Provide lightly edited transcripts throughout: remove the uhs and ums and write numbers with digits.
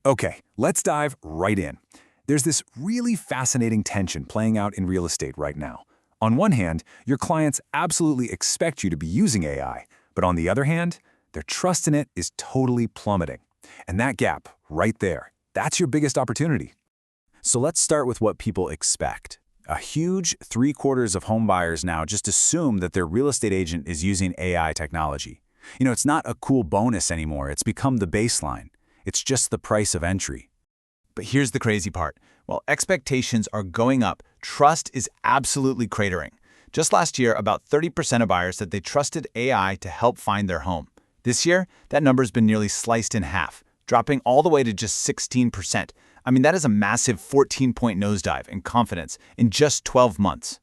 Okay, let's dive right in. There's this really fascinating tension playing out in real estate right now. On one hand, your clients absolutely expect you to be using AI, but on the other hand, their trust in it is totally plummeting. And that gap, right there, that's your biggest opportunity. So let's start with what people expect. A huge three-quarters of home buyers now just assume that their real estate agent is using AI technology. It's not a cool bonus anymore, it's become the baseline. It's just the price of entry. But here's the crazy part. While expectations are going up, trust is absolutely cratering. Just last year, about 30% of buyers said they trusted AI to help find their home. This year, that number's been nearly sliced in half, dropping all the way to just 16%. I mean, that is a massive 14-point nosedive in confidence in just 12 months.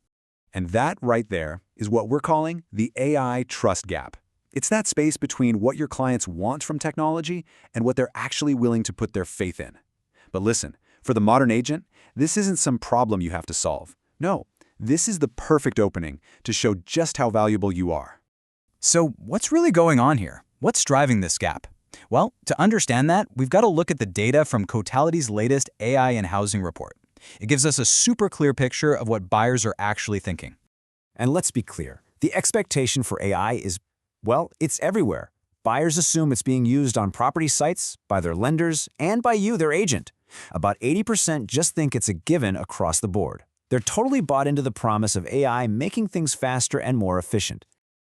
And that right there is what we're calling the AI trust gap. It's that space between what your clients want from technology and what they're actually willing to put their faith in. But listen, for the modern agent, this isn't some problem you have to solve. No, this is the perfect opening to show just how valuable you are. So what's really going on here? What's driving this gap? Well, to understand that, we've got to look at the data from Cotality's latest AI and housing report. It gives us a super clear picture of what buyers are actually thinking. And let's be clear, the expectation for AI is, well, it's everywhere. Buyers assume it's being used on property sites, by their lenders, and by you, their agent. About 80% just think it's a given across the board. They're totally bought into the promise of AI making things faster and more efficient.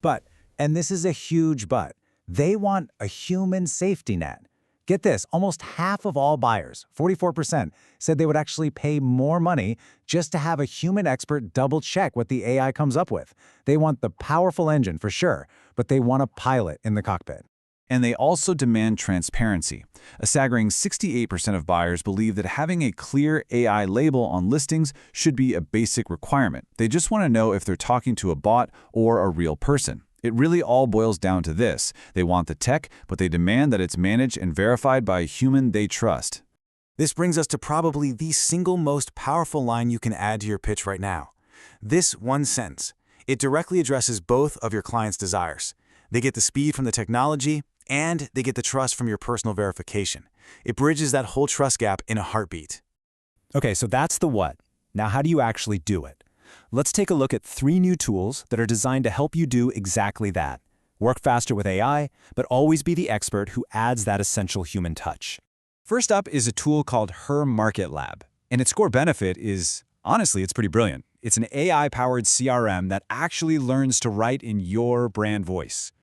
But, and this is a huge but, they want a human safety net. Get this, almost half of all buyers, 44%, said they would actually pay more money just to have a human expert double-check what the AI comes up with. They want the powerful engine for sure, but they want a pilot in the cockpit. And they also demand transparency. A staggering 68% of buyers believe that having a clear AI label on listings should be a basic requirement. They just want to know if they're talking to a bot or a real person. It really all boils down to this. They want the tech, but they demand that it's managed and verified by a human they trust. This brings us to probably the single most powerful line you can add to your pitch right now. This one sentence. It directly addresses both of your clients' desires. They get the speed from the technology, and they get the trust from your personal verification. It bridges that whole trust gap in a heartbeat. Okay, so that's the what. Now how do you actually do it? Let's take a look at 3 new tools that are designed to help you do exactly that. Work faster with AI, but always be the expert who adds that essential human touch. First up is a tool called Her Market Lab. And its core benefit is, honestly, it's pretty brilliant. It's an AI-powered CRM that actually learns to write in your brand voice.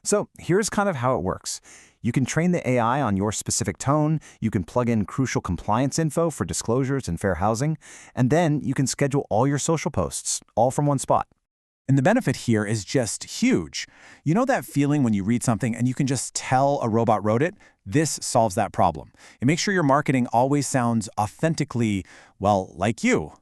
So here's kind of how it works. You can train the AI on your specific tone, you can plug in crucial compliance info for disclosures and fair housing, and then you can schedule all your social posts, all from one spot. And the benefit here is just huge. You know that feeling when you read something and you can just tell a robot wrote it? This solves that problem. It makes sure your marketing always sounds authentically, well, like you.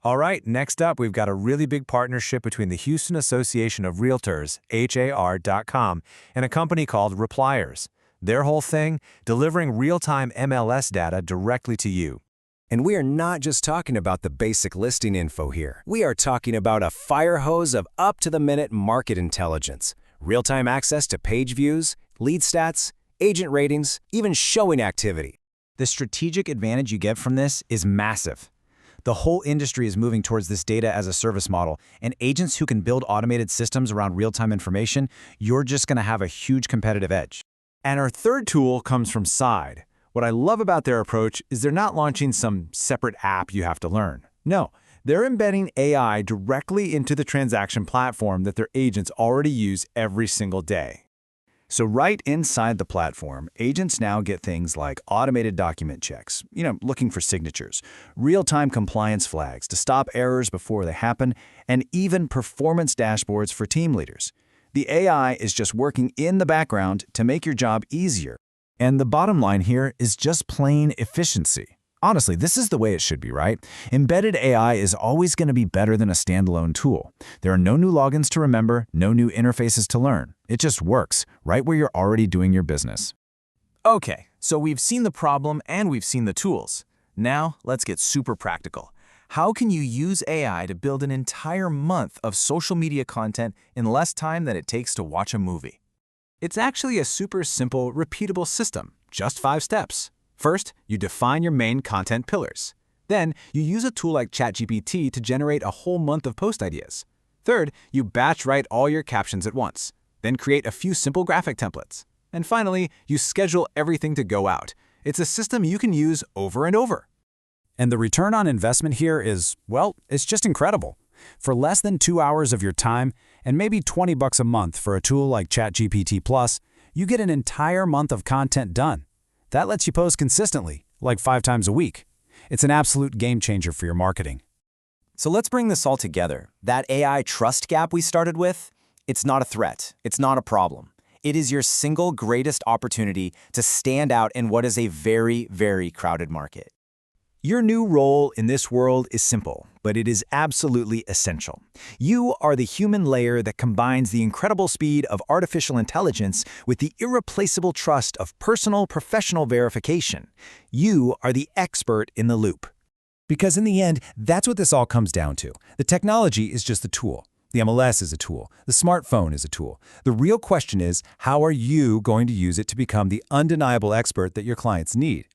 All right, next up, we've got a really big partnership between the Houston Association of Realtors, HAR.com, and a company called Repliers. Their whole thing, delivering real-time MLS data directly to you. And we are not just talking about the basic listing info here. We are talking about a fire hose of up-to-the-minute market intelligence, real-time access to page views, lead stats, agent ratings, even showing activity. The strategic advantage you get from this is massive. The whole industry is moving towards this data as a service model, and agents who can build automated systems around real-time information, you're just going to have a huge competitive edge. And our third tool comes from Side. What I love about their approach is they're not launching some separate app you have to learn. No, they're embedding AI directly into the transaction platform that their agents already use every single day. So right inside the platform, agents now get things like automated document checks, looking for signatures, real-time compliance flags to stop errors before they happen, and even performance dashboards for team leaders. The AI is just working in the background to make your job easier. And the bottom line here is just plain efficiency. Honestly, this is the way it should be, right? Embedded AI is always going to be better than a standalone tool. There are no new logins to remember, no new interfaces to learn. It just works right where you're already doing your business. Okay, so we've seen the problem and we've seen the tools. Now, let's get super practical. How can you use AI to build an entire month of social media content in less time than it takes to watch a movie? It's actually a super simple, repeatable system, just 5 steps. First, you define your main content pillars. Then, you use a tool like ChatGPT to generate a whole month of post ideas. Third, you batch write all your captions at once. Then create a few simple graphic templates. And finally, you schedule everything to go out. It's a system you can use over and over. And the return on investment here is, well, it's just incredible. For less than 2 hours of your time and maybe $20 a month for a tool like ChatGPT Plus, you get an entire month of content done. That lets you post consistently, like 5 times a week. It's an absolute game changer for your marketing. So let's bring this all together. That AI trust gap we started with, it's not a threat. It's not a problem. It is your single greatest opportunity to stand out in what is a very, very crowded market. Your new role in this world is simple, but it is absolutely essential. You are the human layer that combines the incredible speed of artificial intelligence with the irreplaceable trust of personal professional verification. You are the expert in the loop. Because in the end, that's what this all comes down to. The technology is just a tool. The MLS is a tool. The smartphone is a tool. The real question is, how are you going to use it to become the undeniable expert that your clients need?